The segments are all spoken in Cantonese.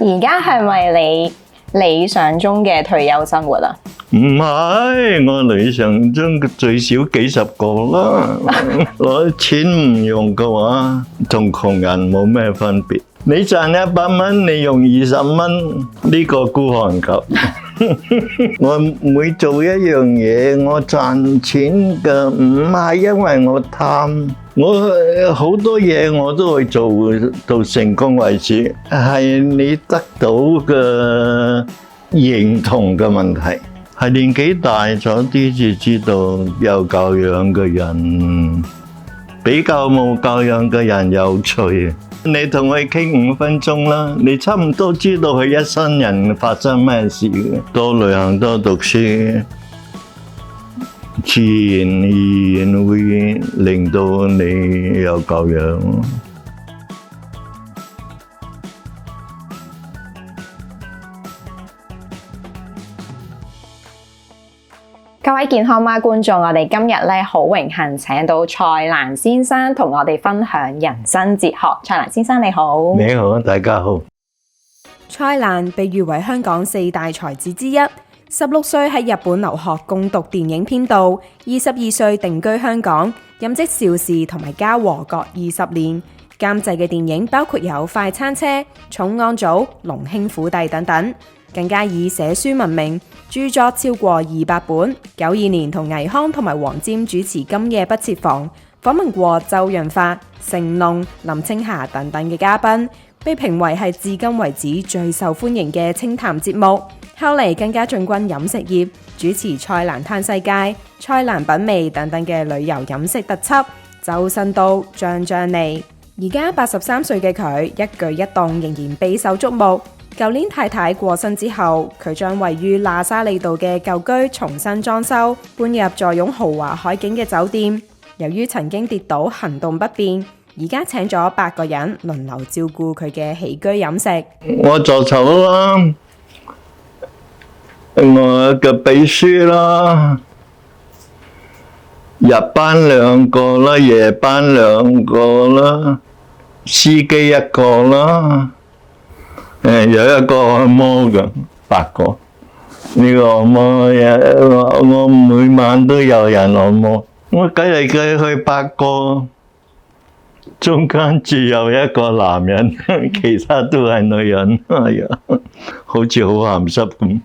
而家係咪你理想中嘅退休生活啊？唔係，我理想中最少幾十個啦。攞錢唔用嘅話，同窮人冇咩分別。你賺100蚊，你用20蚊，呢個孤寒級。我每做一樣嘢，我賺錢嘅唔係因為我貪，我好多嘢我都會做到成功為止，係你得到嘅認同嘅問題。係年紀大咗啲至知道有教養嘅人比較冇教養嘅人有趣。你同佢傾5分鐘啦，你差唔多知道佢一生人發生咩事嘅。多旅行多讀書，自然而然會令到你有教養。各位健康媽觀眾，我哋今日咧好榮幸請到蔡瀾先生同我哋分享人生哲學。蔡瀾先生你好。你好，大家好。蔡瀾被譽為香港4大才子之一，16歲喺日本留學攻讀電影編導，22歲定居香港，任職邵氏同埋嘉禾各20年，監製嘅電影包括有《快餐車》、《重案組》、《龍兄虎弟》等等。更加以寫書聞名，著作超過200本。92年同倪匡同埋黃霑主持《今夜不設防》，訪問過周潤發、成龍、林青霞等等嘅嘉賓，被評為係至今為止最受歡迎嘅清談節目。後嚟更加進軍飲食業，主持《蔡瀾嘆世界》、《蔡瀾品味》等等嘅旅遊飲食特輯，周身刀張張利。而家83歲嘅佢，一舉一動仍然備受矚目。舊年太太過身之後，佢將位於喇沙利道嘅舊居重新裝修，搬入坐擁豪華海景嘅酒店。由於曾經跌倒行動不便，而家請咗8個人輪流照顧佢嘅起居飲食。我助手啦，我嘅秘書啦，日班2個啦，夜班2個啦，司機1個啦。有一個按摩嘅8個，呢個按摩我每晚都有人按摩，我計嚟計去8個，中間只有1個男人，其他都係女人，哎呀，好似好鹹濕咁。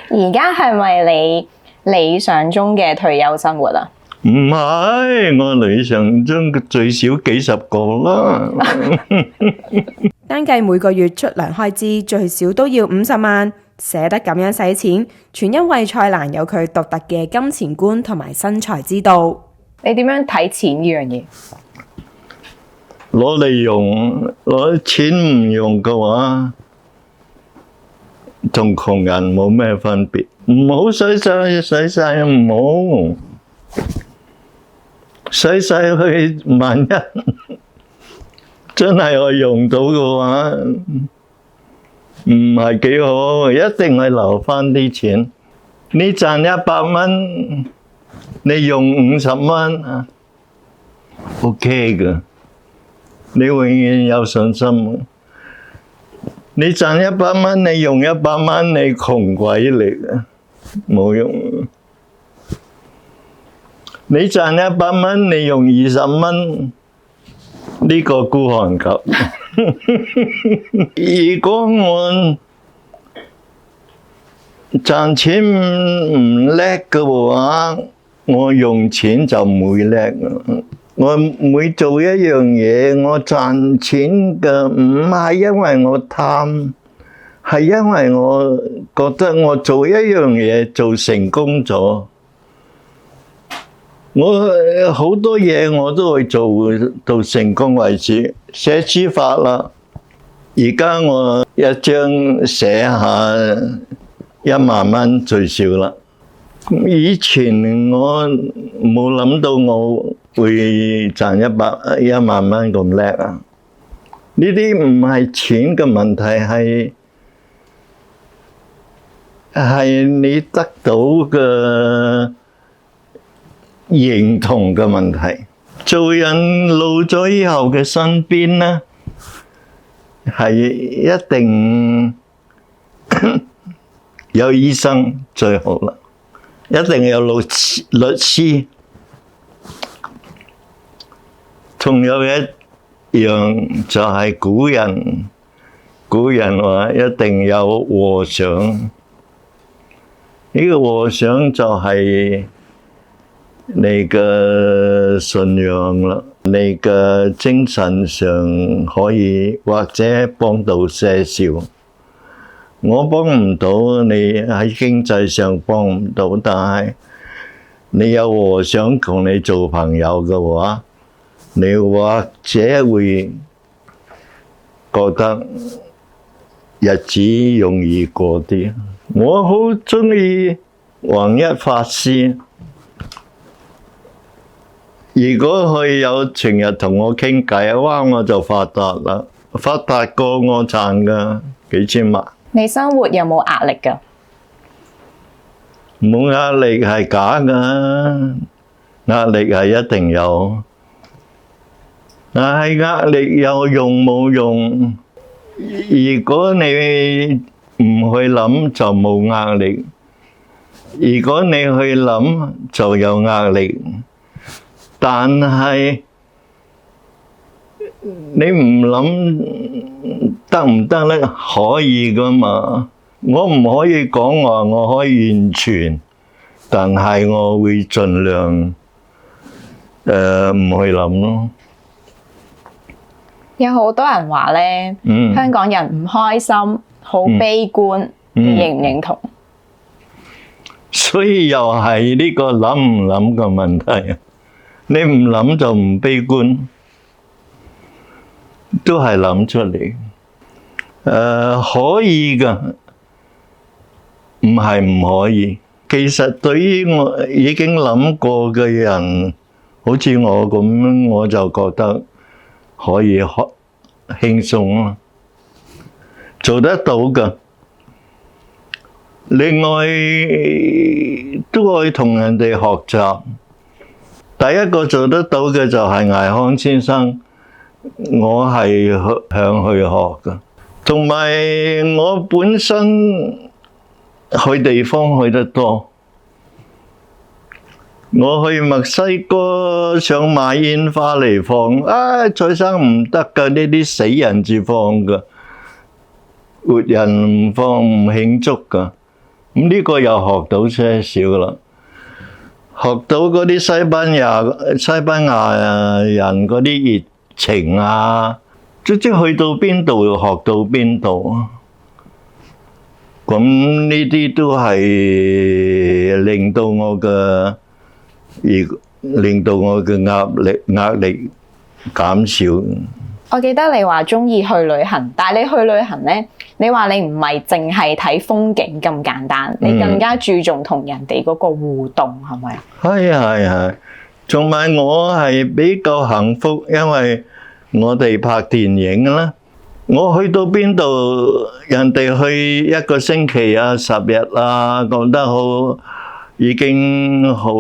而家係咪你理想中嘅退休生活啊？唔係，我理想中最少幾十個啦。單計每個月出糧開支最少都要50萬，捨得咁樣使錢，全因為蔡瀾有佢獨特嘅金錢觀同埋生財之道。你點樣睇錢呢樣嘢？攞嚟用，攞錢唔用嘅話，同窮人冇咩分別。唔好使晒唔好。使去，萬一真係我用到嘅話，唔係幾好，一定係留返啲錢。你賺100蚊，你用50蚊，OK 嘅，你永遠有信心。你賺100蚊，你用100蚊，你窮鬼嚟，冇用。你賺100蚊，你用20蚊，呢個孤寒級。如果我賺錢唔叻嘅話，我用錢就唔會叻。我每做一樣嘢，我賺錢嘅唔係因為我貪，係因為我覺得我做一樣嘢做成功咗。我好多嘢我都會做到成功為止，寫書法啦。而家我一張寫下1萬蚊最少啦。以前我冇諗到我會賺1萬蚊咁叻啊！呢啲唔係錢嘅問題，係你得到嘅認同嘅問題。做人老咗以後嘅身邊呢，係一定有醫生最好啦，一定有律師。仲有一樣就係古人話一定有和尚。呢個和尚就係你嘅信仰啦，你嘅精神上可以或者幫到些少。我幫唔到你喺經濟上幫唔到，但係你有和尚同你做朋友嘅話，你或者會覺得日子容易過啲。我好鍾意弘一法師，如果佢有成日同我傾偈，哇！我就發達啦，發達過我賺㗎幾千萬。你生活有冇壓力㗎？冇壓力係假㗎，壓力係一定有，但係壓力有用冇用？如果你唔去諗就冇壓力，如果你去諗就有壓力。但係你唔諗得唔得咧？可以㗎嘛。我唔可以講話我可以完全，但係我會盡量唔去諗咯。有好多人話咧，香港人唔開心，好悲觀，你認唔認同？所以又係呢個諗唔諗嘅問題。你唔諗就唔悲觀，都係諗出嚟。可以㗎，唔係唔可以。其實對於我已經諗過嘅人，好似我咁，我就覺得可以輕鬆啦，做得到㗎。另外都可以同人哋學習。第一個做得到嘅就係倪匡先生，我係向佢學㗎。同埋我本身去地方去得多，我去墨西哥想買煙花嚟放，蔡生唔得㗎，呢啲死人至放㗎，活人唔放唔慶祝㗎。咁呢個又學到些少啦。學到嗰啲西班牙人嗰啲熱情啊，即去到邊度學到邊度。咁呢啲都係令到我嘅壓力減少。我記得你話鍾意去旅行，但係你去旅行咧，你話你唔係淨係睇風景咁簡單，你更加注重同人哋嗰個互動，係咪？係，同埋我係比較幸福，因為我哋拍電影啦，我去到邊度，人哋去一個星期啊、10日啊，覺得好已經好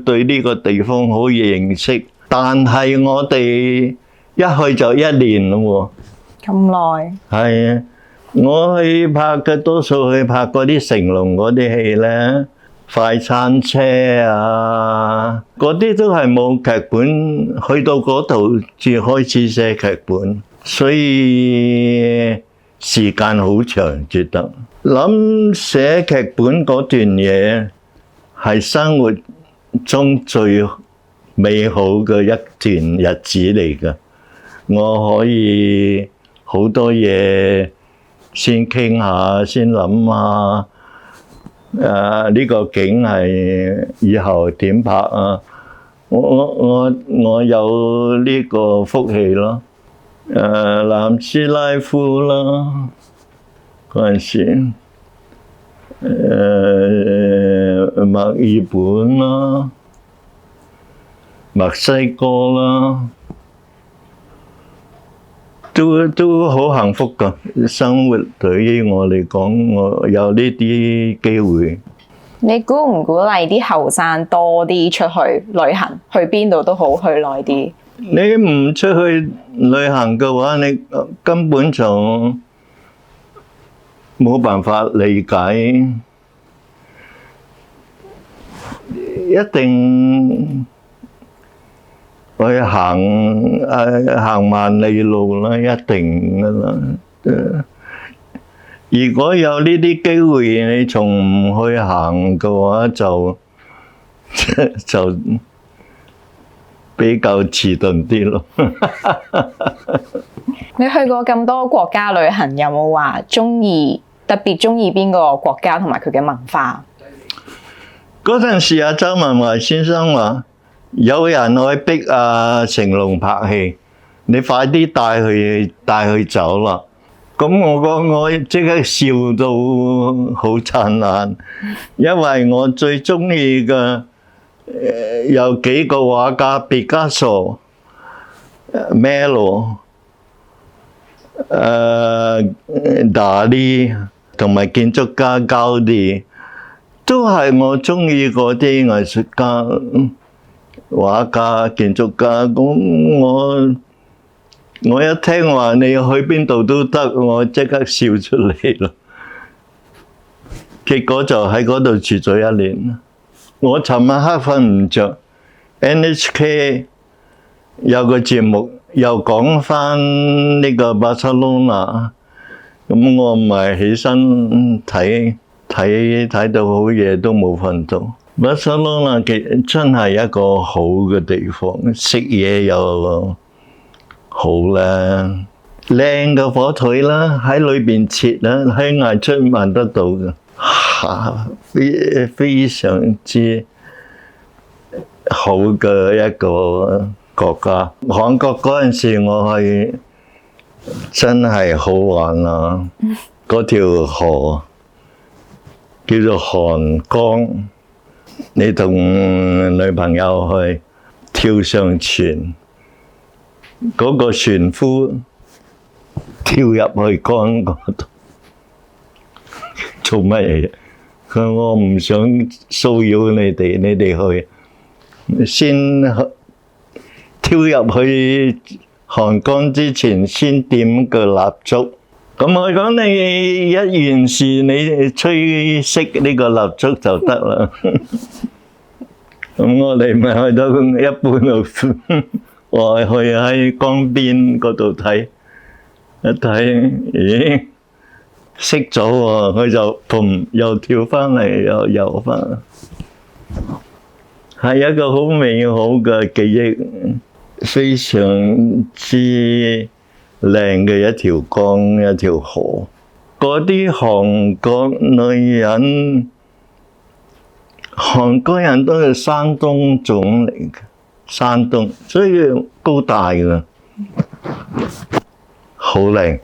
對呢個地方好認識，但係我哋一去就1年咯喎，咁耐？係啊，我去拍嘅多數去拍嗰啲成龍嗰啲戲咧，快餐車啊，嗰啲都係冇劇本，去到嗰度至開始寫劇本，所以時間好長，覺得諗寫劇本嗰段嘢係生活中最美好嘅一段日子嚟㗎。我可以好多嘢先傾下，先諗下，呢個景係以後點拍啊？我有呢個福氣咯。南斯拉夫啦，嗰陣時，墨爾本啦，墨西哥啦。都好幸福㗎，生活對於我嚟講，我有呢啲機會。你鼓唔鼓勵啲後生多啲出去旅行？去邊度都好，去耐啲。你唔出去旅行嘅話，你根本就冇辦法理解，一定去行萬里路啦，一定噶啦。如果有呢啲機會，你仲唔去行嘅話，就比較遲鈍啲咯。你去過咁多國家旅行，有冇話特別中意邊個國家同埋佢嘅文化？嗰陣時啊，周文懷先生話有人去逼阿成龍拍戲，你快啲帶佢走啦。咁我即刻笑到好燦爛，因為我最中意嘅有幾個畫家，畢加索、Melo、達利同埋建築家高迪，都係我中意嗰啲藝術家、畫家、建築家。咁我一聽話你去邊度都得，我即刻笑出嚟咯。結果就喺嗰度住咗1年。我尋晚黑瞓唔着 ，NHK 有個節目又講翻呢個巴塞隆納，咁我咪起身睇到好夜都冇瞓到。巴塞隆納真係一個好嘅地方，食嘢又好啦，靚嘅火腿啦，喺裏邊切啦，喺外出買得到嘅，非常之好嘅一個國家。韓國嗰陣時我去真係好玩啊！嗰條河叫做韓江，你同女朋友去跳上船。嗰個船夫跳入去江嗰度做乜嘢？佢話我唔想騷擾你哋，你哋去先跳入去韓江之前，先點個蠟燭。咁我講你一完事，你吹熄呢個蠟燭就得啦。咁我哋咪去到一半度。我去喺江邊嗰度睇，一睇，咦，熄咗喎，佢就嘭又跳翻嚟，又游翻，係一個好美好嘅記憶，非常之靚嘅一條江，一條河。嗰啲韓國人都係山東種嚟嘅。山東，所以高大嘅，好靚。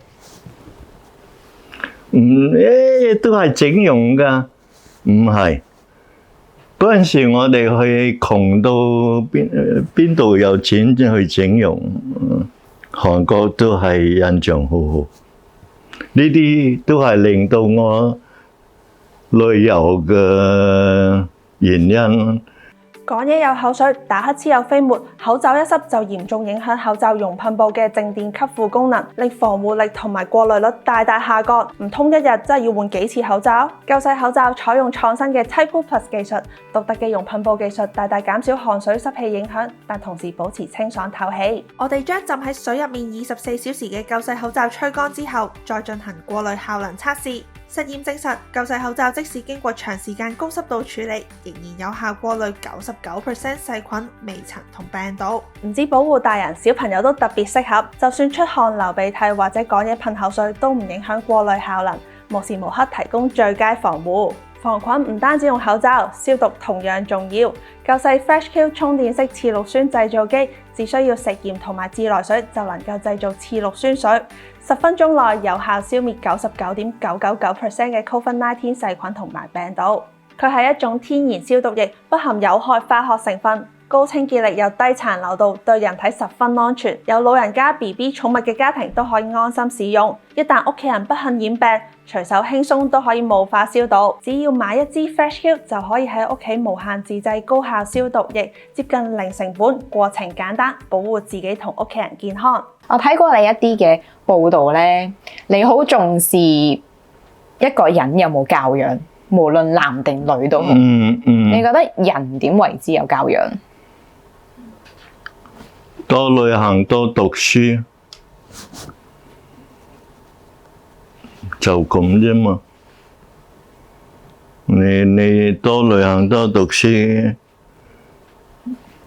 都係整容㗎，唔係。嗰陣時我哋去窮到邊度有錢去整容，韓國都係印象好好。呢啲都係令到我旅遊嘅原因。講嘢有口水，打乞嗤有飛沫，口罩一濕就嚴重影響口罩熔噴布嘅靜電吸附功能，令防護力同埋過濾率大大下降。唔通一日真係要換幾次口罩？救世口罩採用創新嘅 Typo Plus 技術，獨特嘅熔噴布技術大大減少汗水濕氣影響，但同時保持清爽透氣。我哋將浸喺水入面24小時嘅救世口罩吹乾之後，再進行過濾效能測試。實驗證實，救世口罩即使經過長時間高濕度處理，仍然有效過濾99% 細菌、微塵同病毒。唔止保護大人，小朋友都特別適合。就算出汗、流鼻涕或者講嘢噴口水，都唔影響過濾效能，無時無刻提供最佳防護。防菌唔單止用口罩，消毒同樣重要。救世 FreshQ 充電式次氯酸製造機，只需要食鹽同埋自來水就能夠製造次氯酸水，10分鐘內有效消滅99.999% 嘅 COVID-19 細菌同埋病毒。佢係一種天然消毒液，不含有害化學成分，高清潔力又低殘留度，對人體十分安全。有老人家、BB、寵物嘅家庭都可以安心使用。一旦屋企人不幸染病，隨手輕鬆都可以無法消毒。只要買一支 Fresh Q 就可以喺屋企無限自製高效消毒液，接近零成本，過程簡單，保護自己同屋企人健康。我睇過你一啲嘅報道咧，你好重視一個人有冇教養，無論男定女都好。你覺得人點為之有教養？多旅行，多讀書，就咁啫嘛。你多旅行，多讀書，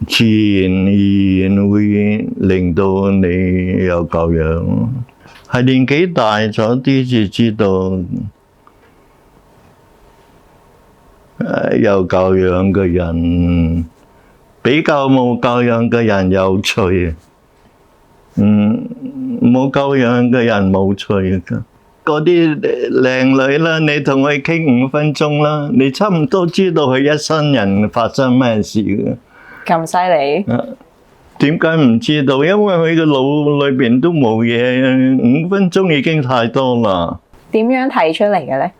自然而然會令到你有教養。係年紀大咗啲至知道，有教養嘅人比較冇教養嘅人有趣，冇教養嘅人冇趣㗎。嗰啲靚女啦，你同佢傾5分鐘啦，你差唔多知道佢一生人發生咩事嘅。咁犀利？點解唔知道？因為佢嘅腦裏邊都冇嘢，5分鐘已經太多啦。點樣睇出嚟嘅咧？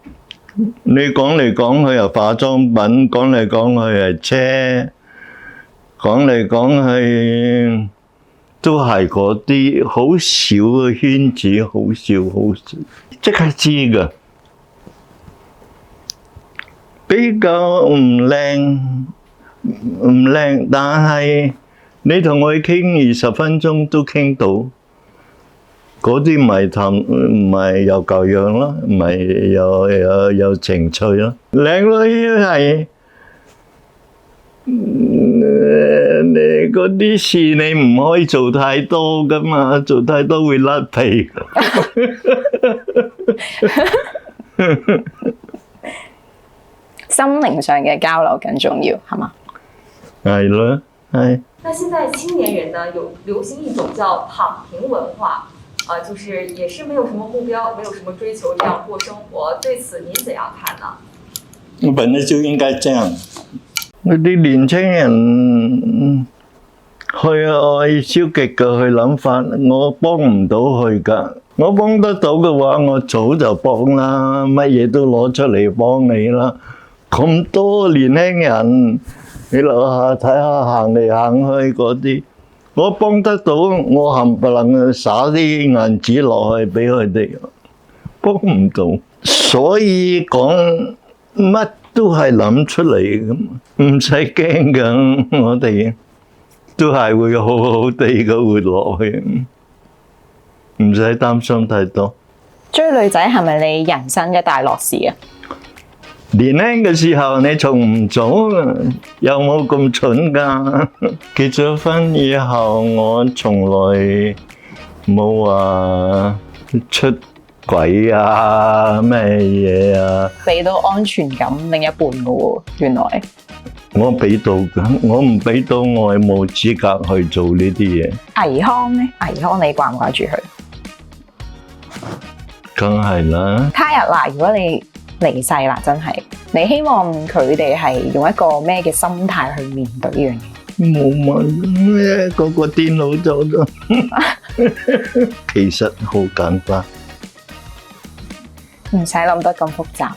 你講嚟講去又化妝品，講嚟講去係車，講嚟講去都係嗰啲好少嘅圈子，好少，即係知㗎。比較唔靚，但係你同佢傾20分鐘都傾到，嗰啲唔係有教養啦，唔係有情趣啦。靚女係你嗰啲事你唔可以做太多㗎嘛，做太多會甩皮。心靈上嘅交流更重要，係嘛？係咯，係。那現在青年人呢，有流行一種叫躺平文化，就是也是沒有什麼目標，沒有什麼追求，這樣過生活。對此您怎樣看呢？本來就應該這樣。嗰啲年輕人去消極嘅去諗法，我幫唔到佢㗎。我幫得到嘅話，我早就幫啦，乜嘢都攞出嚟幫你啦。咁多年輕人，你樓下睇下行嚟行去嗰啲，我幫得到，我冚唪唥灑啲銀紙落去俾佢哋，幫唔到。所以講乜都係諗出嚟嘅，唔使驚㗎，我哋都係會好好地嘅活落去，唔使擔心太多。追女仔係咪你人生一大樂事啊？年輕嘅時候你仲唔早，有冇咁蠢㗎？結咗婚以後，我從來冇話出軌啊咩嘢啊，俾到安全感另一半嘅喎，原來我俾到㗎，我唔俾到我係冇資格去做呢啲嘢。倪匡咧，倪匡你掛唔掛住佢？梗係啦。他日嗱，如果你離世啦，真係，你希望佢哋係用一個咩嘅心態去面對呢樣嘢？冇問，個個電腦做咗。其實好簡單，唔使諗得咁複雜。